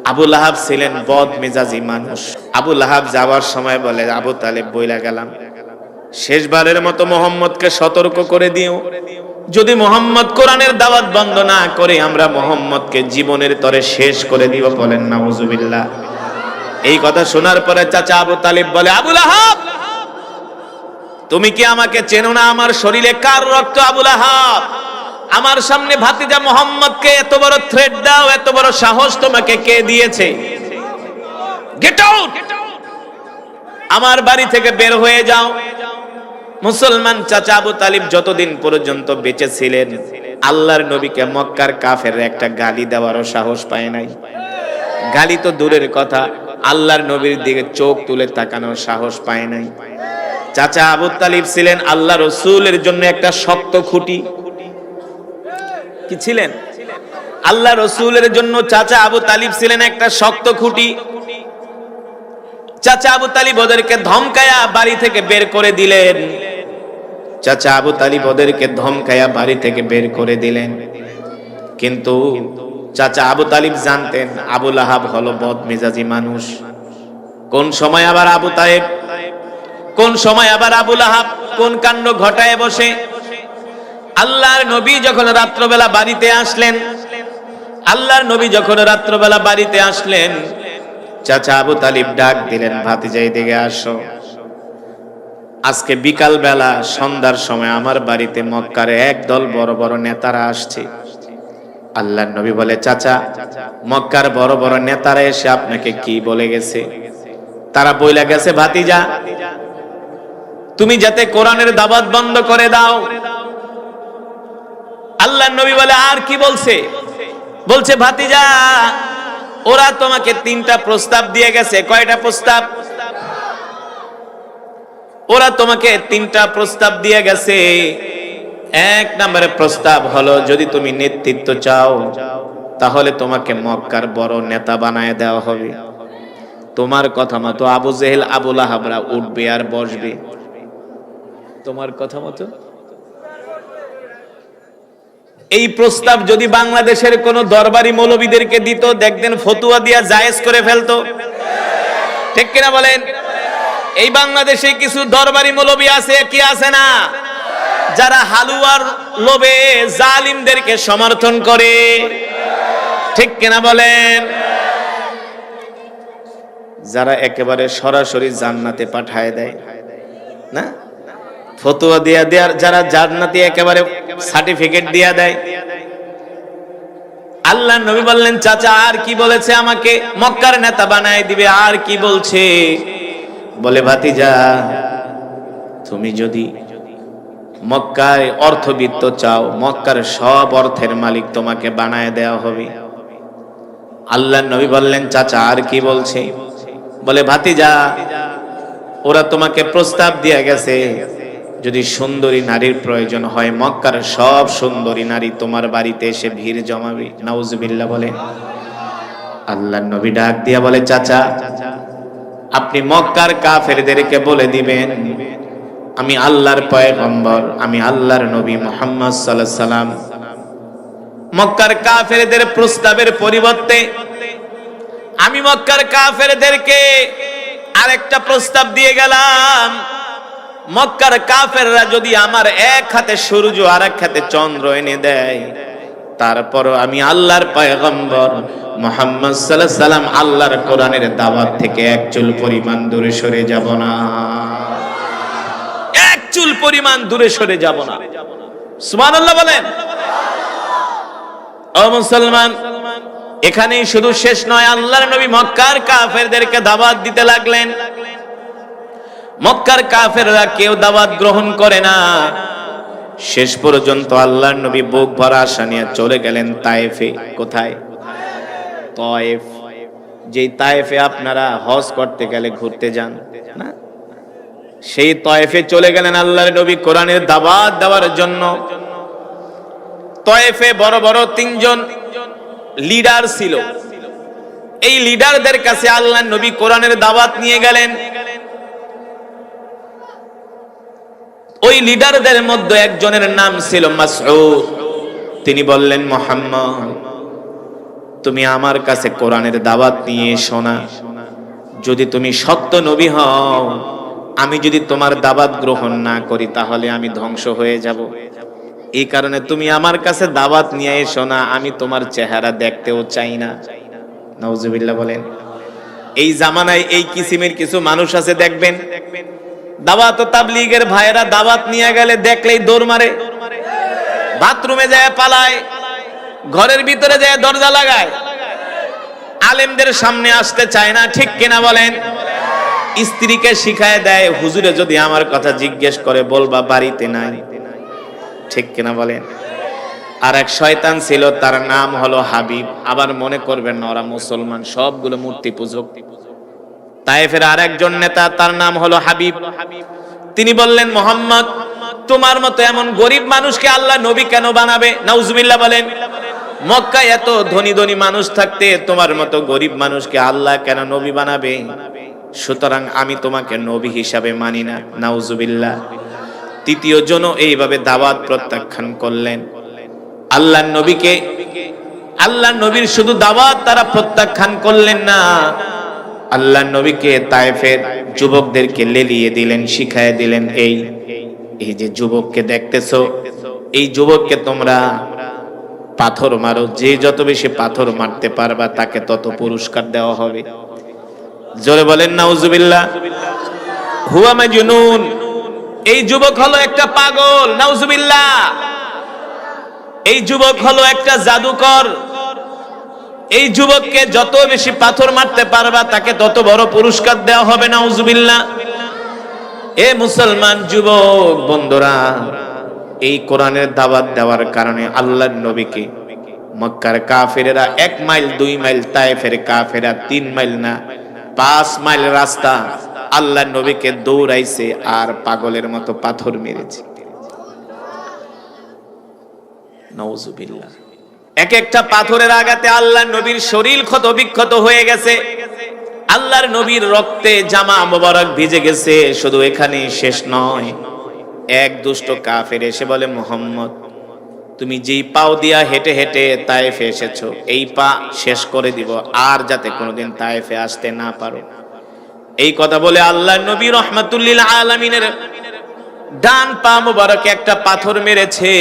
আবু লাহাব ছিলেন বদ মেজাজি মানুষ। আবু লাহাব যাওয়ার সময় বলে, আবু তালেব বইলা গেলাম, শেষবারের মতো মোহাম্মদকে সতর্ক করে দিও, যদি মোহাম্মদ কোরআনের দাওয়াত বন্ধ না করে আমরা মোহাম্মদকে জীবনের তরে শেষ করে দিব। বলেন নাউজুবিল্লাহ। এই কথা শোনার পরে চাচা আবু তালিব বলে, আবু লাহাব তুমি কি আমাকে চেনো না? আমার শরীরে কার রক্ত? আবু লাহাব আমার সামনে ভাতিজা মোহাম্মদকে এত বড় থ্রেট দাও, এত বড় সাহস তোমাকে কে দিয়েছে? গেট আউট, আমার বাড়ি থেকে বের হয়ে যাও। মুসলমান চাচা আবু তালিব যতদিন পর্যন্ত বেঁচে ছিলেন আল্লাহর নবীকে মক্কার কাফেররা একটা গালি দেওয়ারও সাহস পায় নাই। গালি তো দূরের কথা, আল্লাহর নবীর দিকে চোখ তুলে তাকানোর সাহস পায় নাই। চাচা আবু তালিব ছিলেন আল্লাহ রসুলের জন্য একটা শক্ত খুঁটি। কি ছিলেন? আল্লাহ রসুলের জন্য চাচা আবু তালিব ছিলেন একটা শক্ত খুঁটি। চাচা আবু তালিব ওদেরকে ধমকায়া বাড়ি থেকে বের করে দিলেন। চাচা আবু তালিব ওদেরকে ধমকায়া বাড়ি থেকে বের করে দিলেন। কিন্তু চাচা আবু তালিব জানতেন আবু লাহাব হলো বদমেজাজি মানুষ। কোন সময় আবার আবু তালেব, কোন সময় আবার আবু লাহাব কোন কাণ্ড ঘটায় বসে। আল্লাহর নবী যখন রাত্রবেলা বাড়িতে আসলেন, আল্লাহর নবী যখন রাত্রবেলা বাড়িতে আসলেন, চাচা আবু তালিব ডাক দিলেন, ভাতিজা এদিকে আসো, আজকে বিকাল বেলা সন্ধ্যার সময় আমার বাড়িতে মক্কার একদল বড় বড় নেতারা আসছে। আল্লাহর নবী বলে, চাচা মক্কার বড় বড় নেতারা এসে আপনাকে কি বলে গেছে? তারা বইলা গেছে, ভাতিজা তুমি যাতে কোরআনের দাওয়াত বন্ধ করে দাও। আল্লাহর নবী বলে, আর কি বলছে? বলছে, ভাতিজা ওরা তোমাকে 3টা প্রস্তাব দিয়ে গেছে। কয়টা প্রস্তাব? ওরা তোমাকে 3টা প্রস্তাব দিয়ে গেছে। 1 নম্বরে প্রস্তাব হলো, যদি তুমি নেতৃত্ব চাও তাহলে তোমাকে মক্কার বড় নেতা বানায় দেওয়া হবে। তোমার কথা মতো আবু জেহেল আবু লাহাবরা উঠবে আর বসবে। তোমার কথা মতো। এই প্রস্তাব যদি বাংলাদেশের কোন দরবারি মৌলবীদেরকে দিত, দেখতেন ফতুয়া দিয়া জায়েজ করে ফেলতো। ঠিক কিনা বলেন? এই বাংলাদেশে কিছু দরবারি মৌলবী আছে কি আছে না, যারা হালুয়ার লোভে জালিমদেরকে সমর্থন করে। ঠিক কিনা বলেন? যারা একেবারে সরাসরি জান্নাতে পাঠায় দেয় না, ফতোয়া দিয়া দেয়, যারা জান্নাতে একেবারে সার্টিফিকেট দিয়া দেয়। আল্লাহ নবী বললেন, চাচা আর কি বলেছে? আমাকে মক্কার নেতা বানায় দিবে। আর কি বলছে? বলে, ভাতিজা তুমি যদি মক্কায় অর্থবিত্ত চাও, মক্কার সব অর্থের মালিক তোমাকে বানায় দেওয়া হবে। আল্লাহ নবী বললেন, চাচা আর কি বলছে? বলে, ভাতিজা ওরা তোমাকে প্রস্তাব দিয়ে গেছে, যদি সুন্দরী নারীর প্রয়োজন হয় মক্কার সব সুন্দরী নারী তোমার বাড়িতে এসে ভিড় জমাবে। নাউজুবিল্লাহ বলে। আল্লাহর নবী ডাক দিয়া বলে, চাচা আপনি মক্কার কাফেরদেরকে বলে দিবেন আমি আল্লাহর পয়গম্বর, আমি আল্লাহর নবী মুহাম্মদ সাল্লাল্লাহু আলাইহি সাল্লাম। মক্কার কাফেরদের প্রস্তাবের পরিবর্তে আমি মক্কার কাফেরদেরকে আরেকটা প্রস্তাব দিয়ে গেলাম। মক্কার কাফেররা যদি আমার এক হাতে সূর্য আর এক হাতে চন্দ্র এনে দেয়, তারপরও আমি আল্লাহর পয়গম্বর মুহাম্মদ সাল্লাল্লাহু আলাইহি সাল্লাম আল্লাহর কোরআনের দাওয়াত থেকে এক চুল পরিমাণ দূরে সরে যাব না। এক চুল পরিমাণ দূরে সরে যাব না। সুবহানাল্লাহ বলেন। ও মুসলমান, এখানেই শুধু শেষ নয়, আল্লাহর নবী মক্কার কাফেরদেরকে দাওয়াত দিতে লাগলেন। মক্কার কাফেররা কেউ দাওয়াত গ্রহণ করে না। শেষ পর্যন্ত আল্লাহর নবী বুক ভরা আশা নিয়ে চলে গেলেন তায়েফে। কোথায়? তায়েফ। যেই তায়েফে আপনারা হজ করতে গেলে ঘুরতে যান না, সেই তায়েফে চলে গেলেন আল্লাহর নবী কোরআনের দাওয়াত দেওয়ার জন্য। তায়েফে বড় বড় 3জন লিডার ছিল। এই লিডারদের কাছে আল্লাহর নবী কোরআনের দাওয়াত নিয়ে গেলেন। ওই লিডারদের মধ্যে একজনের নাম ছিল মাসউদ। তিনি বললেন, মুহাম্মদ তুমি আমার কাছে কোরআনের দাওয়াত নিয়ে এসো না। যদি তুমি সত্য নবী হও, আমি যদি তোমার দাওয়াত গ্রহণ না করি তাহলে আমি ধ্বংস হয়ে যাব। এই কারণে তুমি আমার কাছে দাওয়াত নিয়ে এসো না, আমি তোমার চেহারা দেখতেও চাই না। নাউজুবিল্লাহ বলেন। এই জামানায় এই কিসিমের কিছু মানুষ আছে, দেখবেন দাওয়াত ও তাবলীগের ভাইরা দাওয়াত নিয়ে গেলে দেখলেই দৌড় মারে, বাথরুমে যায় পালায়, ঘরের ভিতরে যায় দরজা লাগায়, আলেমদের সামনে আসতে চায় না। ঠিক কিনা বলেন? স্ত্রীকে শিখায় দেয়, হুজুরে যদি আমার কথা জিজ্ঞেস করে বলবা বাড়িতে নাই। ঠিক কিনা বলেন? আর এক শয়তান ছিল, তার নাম হলো হাবিব। আবার মনে করবেন না ওরা মুসলমান, সবগুলো মূর্তি পূজক। তায়েফের আর একজন নেতা, তার নাম হলো হাবিব। তিনি বললেন, মোহাম্মদ, তোমার মতো এমন গরিব মানুষকে আল্লাহ নবী কেন বানাবে? নাউজুবিল্লাহ বলেন। মক্কায় এত ধনী ধনী মানুষ থাকতে তোমার মতো গরিব মানুষকে আল্লাহ কেন নবী বানাবে? সুতরাং আমি তোমাকে নবী হিসাবে মানি না। নাউজুবিল্লাহ। তৃতীয় জন এইভাবে দাওয়াত প্রত্যাখ্যান করলেন। আল্লাহর নবীকে, আল্লাহর নবীর শুধু দাওয়াত তারা প্রত্যাখ্যান করলেন না, আল্লাহর নবীকে তায়েফের যুবকদেরকে লেলিয়ে দিলেন, শিখায় দিলেন, এই যে যুবককে দেখতেছো, এই যুবককে তোমরা পাথর মারো, যে যত বেশি পাথর মারতে পারবা তাকে তত পুরস্কার দেওয়া হবে। জোরে বলেন নাউজুবিল্লাহ। হুয়া মাজনুন, এই যুবক হলো একটা পাগল। নাউজুবিল্লাহ। এই যুবক হলো একটা জাদুকর। এই যুবককে যত বেশি পাথর মারতে পারবা তাকে তত বড় পুরস্কার দেওয়া হবে। নাউজুবিল্লাহ। এ মুসলমান যুবক বন্ধুরা, এই কোরআনের দাওয়াত দেওয়ার কারণে আল্লাহর নবীকে মক্কার কাফেরেরা 1 মাইল 2 মাইল, তায়েফের কাফেরা 3 মাইল না 5 মাইল রাস্তা আল্লাহর নবীকে দৌড়াইছে আর পাগলের মতো পাথর মেরেছে। নাউজুবিল্লাহ। এক একটা পাথরের আঘাতে আল্লাহর নবীর শরীর ক্ষত বিক্ষত হয়ে গেছে, আল্লাহর নবীর রক্তে জামা মোবারক ভিজে গেছে। শুধু এখানে শেষ নয়, এক দুষ্ট কাফের এসে বলে, মুহাম্মদ, তুমি যেই পাও দিয়া হেঁটে হেঁটে তায়েফে এসেছো, এই পা শেষ করে দিব, আর যাতে কোনোদিন তায়েফে আসতে না পারো। এই কথা বলে আল্লাহর নবী রাহমাতুল লিল আলামিনের ডান পা মোবারকে একটা পাথর মেরেছে।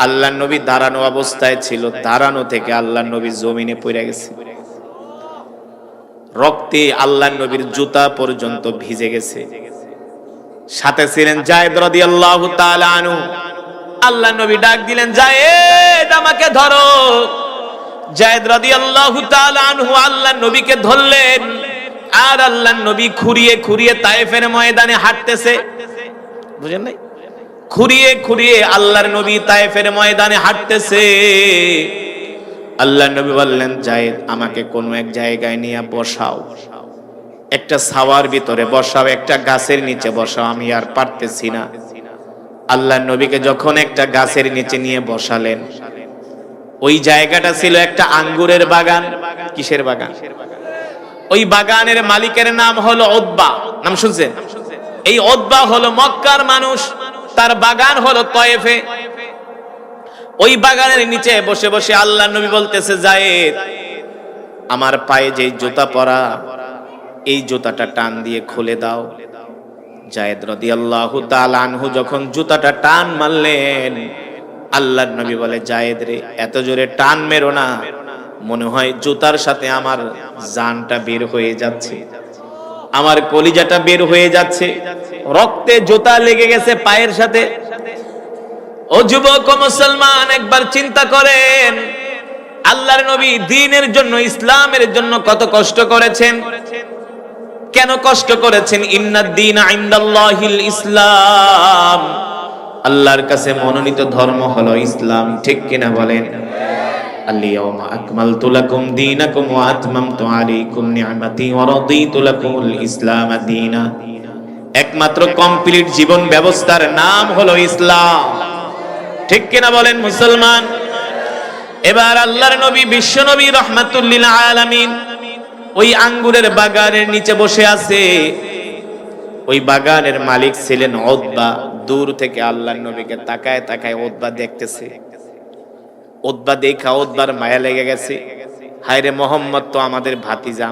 আল্লাহর নবী দাঁড়ানো অবস্থায় ছিল, দাঁড়ানো থেকে আল্লাহর নবী জমিনে পড়ে গেছে, রক্তে আল্লাহর নবীর জুতা পর্যন্ত ভিজে গেছে। সাথে ছিলেন যায়েদ রাদিয়াল্লাহু তাআলা আনহু। আল্লাহর নবী ডাক দিলেন, যায়েদ আমাকে ধরো। যায়েদ রাদিয়াল্লাহু তাআলা আনহু আল্লাহর নবীকে ধরলেন, আর আল্লাহর নবী খুঁড়িয়ে খুঁড়িয়ে তায়েফের ময়দানে হাঁটতেছে। বুঝেন নাই? খুঁড়িয়ে খুঁড়িয়ে আল্লাহর নবী তায়েফের ময়দানে হাঁটতেছে। আল্লাহর নবী বললেন, যায়েদ আমাকে কোনো এক জায়গায় নিয়ে বসাও, একটা ছাওয়ার ভিতরে বসাও, একটা গাছের নিচে বসাও, আমি আর পারতেছি না। আল্লাহর নবীকে যখন একটা গাছের নিচে নিয়ে বসালেন, ওই জায়গাটা ছিল একটা আঙ্গুরের বাগান। কিসের বাগান? ওই বাগানের মালিকের নাম হলো উতবা। নাম শুনছেন? এই উতবা হলো মক্কার মানুষ, তার বাগান হলো তায়েফে। ওই বাগানের নিচে বসে বসে আল্লাহর নবী বলতেছে, যায়েদ আমার পায়ে যে জুতা পরা, এই জুতাটা টান দিয়ে খুলে দাও। যায়েদ রাদিয়াল্লাহু তাআলা আনহু যখন জুতাটা টান মারলেন, আল্লাহর নবী বলে, যায়েদ রে, এত জোরে টান মেরো না, মনে হয় জুতার সাথে আমার জানটা বের হয়ে যাচ্ছে, আমার কলিজাটা বের হয়ে যাচ্ছে, রক্তে জুতা লেগে গেছে পায়ের সাথে। ও যুবক ও মুসলমান, একবার চিন্তা করেন, আল্লাহর নবী দ্বীনের জন্য, ইসলামের জন্য কত কষ্ট করেছেন। কেন কষ্ট করেছেন? ইন্নাদ দীনা ইনদাল্লাহিল ইসলাম, আল্লাহর কাছে মনোনীত ধর্ম হলো ইসলাম। ঠিক কিনা বলেন? আল-ইয়াওমা আকমালতু লাকুম দীনাকুম ওয়া আতমামতু আলাইকুম নি'মাতি ওয়া রাদিতু লাকুমুল ইসলাম দীনা। একমাত্র কমপ্লিট জীবন ব্যবস্থার নাম হলো ইসলাম। ঠিক কিনা বলেন মুসলমান? এবার আল্লাহর নবী, বিশ্ব নবী রাহমাতুল লিল আলামিন ওই আঙ্গুরের বাগানের নিচে বসে আছে। ওই বাগানের মালিক ছিলেন উতবা। দূর থেকে আল্লাহর নবীকে তাকায় তাকায় উতবা দেখতেছে। উতবা দেখা উতবার মায়া লেগে গেছে। হায়রে মোহাম্মদ তো আমাদের ভাতিজা।